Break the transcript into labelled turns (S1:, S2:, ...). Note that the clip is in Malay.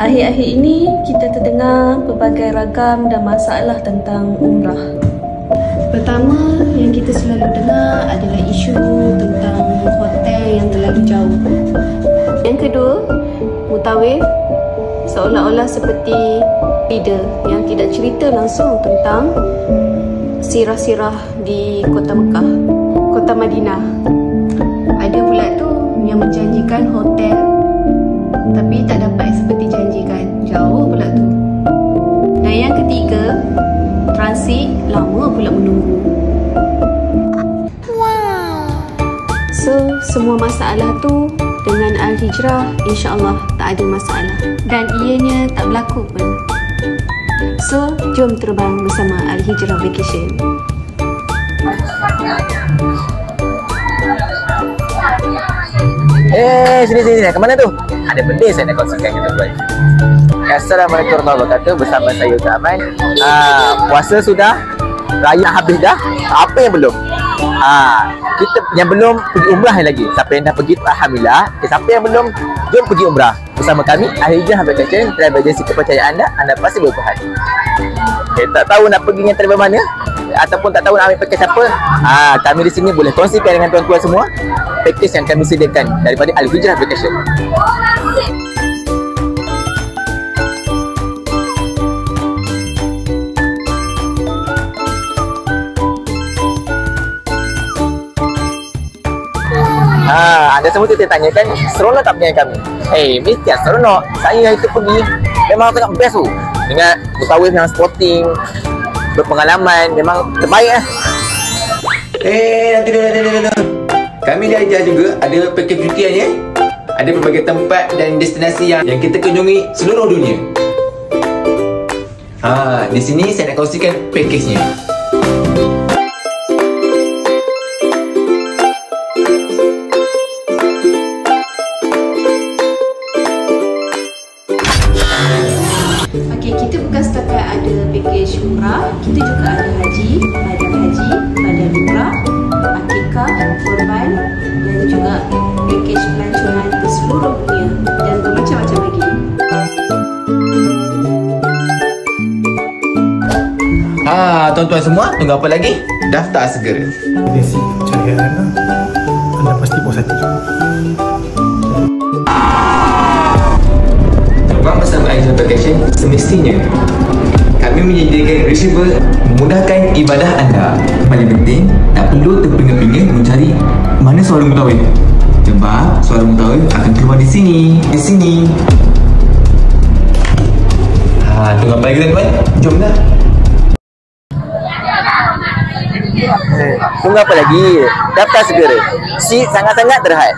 S1: Akhir-akhir ini kita terdengar pelbagai ragam dan masalah tentang umrah. Pertama yang kita selalu dengar adalah isu tentang hotel yang terlalu jauh. Yang kedua, mutawif seolah-olah seperti leader yang tidak cerita langsung tentang sirah-sirah di kota Mekah, kota Madinah. Ada pula tu yang menjanjikan hotel tapi tak dapat seperti janjikan. Jauh pula tu. Dan yang ketiga, transit lama pula menunggu. So, semua masalah tu dengan Al-Hijrah insya-Allah tak ada masalah dan ianya tak berlaku pun. So, jom terbang bersama Al-Hijrah Vacation.
S2: Sini. Ke mana tu? Ada benda saya nak kongsikan dengan tuan. Assalamualaikum warahmatullahi wabarakatuh. Bersama saya Ustaz Aman. Puasa sudah, raya habis dah. Apa yang belum? Kita yang belum pergi umrah lagi. Siapa yang dah pergi, alhamdulillah. Siapa yang belum, jom pergi umrah bersama kami Al-Hijrah Vacation, travel agency kepercayaan anda pasti berpuas hati. Tak tahu nak pergi dengan travel mana ataupun tak tahu nak ambil package apa, kami di sini boleh kongsikan dengan tuan-tuan semua package yang kami sediakan daripada Al-Hijrah Vacation. Anda semua tertanyakan, seronok tak pergi kami? Mesti seronok. Saya itu pergi memang sangat best tu. Dengan mutawif yang sporting, berpengalaman, memang terbaik lah.
S3: Nanti. Kami dah ajar juga ada package cutiannya. Ada berbagai tempat dan destinasi yang kita kunjungi seluruh dunia. Di sini saya nak kongsikan package-nya.
S1: Kita bukan setakat ada package umrah, kita juga ada haji, badan umrah, akikah, korban dan juga package pelancongan ke seluruh dunia dan bermacam-macam lagi.
S3: Tuan-tuan semua, tunggu apa lagi? Daftar segera.
S4: Agensi kepercayaan anda pasti puas hati.
S3: Terbang bersama Al-Hijrah Vacation semestinya kami menyediakan receiver memudahkan ibadah anda. Paling penting, tak perlu terpinga-pinga mencari mana suara mutawif, sebab suara mutawif akan keluar di sini. Tunggu apa lagi tuan-tuan? Jomlah.
S2: Tunggu apa lagi? Daftar segera. Seat sangat-sangat terhad.